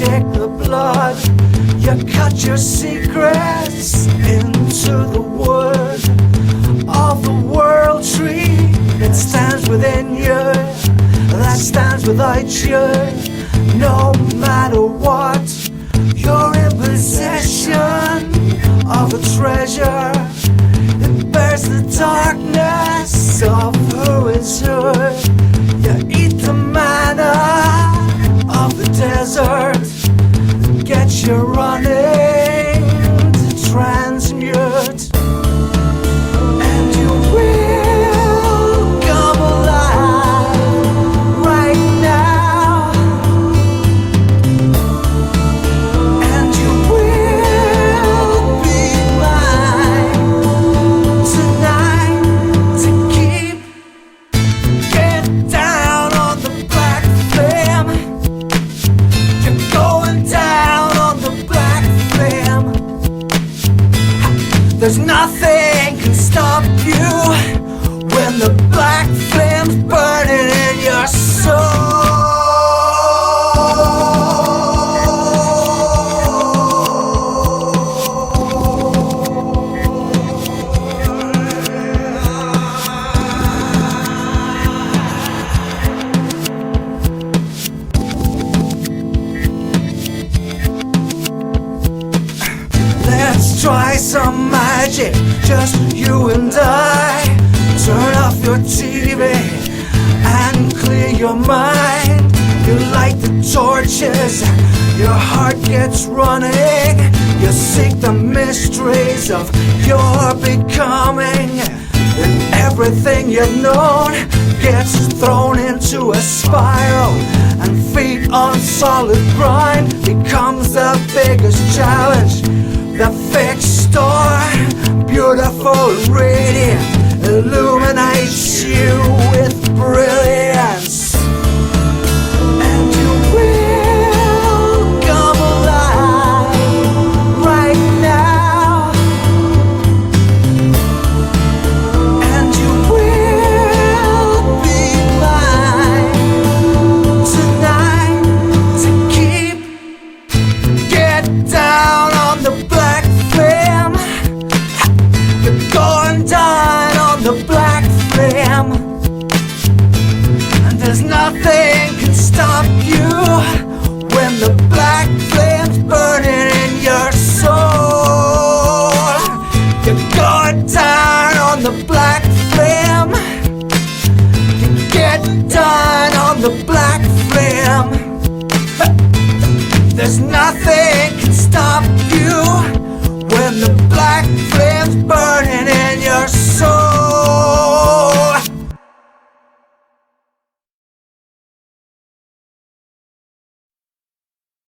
take the blood, you cut your secrets into the wood of the world tree that stands within you, that stands without you. No matter what, you're in possession of a treasure that bears the darkness of who is who. You eat the manna of the desert that gets you running to transmute, and you will come alive right now, and you will be mine tonight to keep. Get down on the black flame. You're going down on the black flame. There's nothing can stop you when the black flame's burning in your soul. Let's try some magic, just you and I. Turn off your TV and clear your mind. You light the torches, your heart gets running. You seek the mysteries of your becoming, and everything you've known gets thrown into a spiral, and feet on solid ground becomes the biggest challenge. The fixed star, beautiful and radiant, illuminates you with brilliance, and you will come alive right now, and you will be mine tonight to keep. Get down on the black flame. You're going down on the black flame, and there's nothing can stop you when the black flame's burning in your soul. You're going down on the black flame. You get down on the black flame. There's nothing can stop you when the black flame's burning.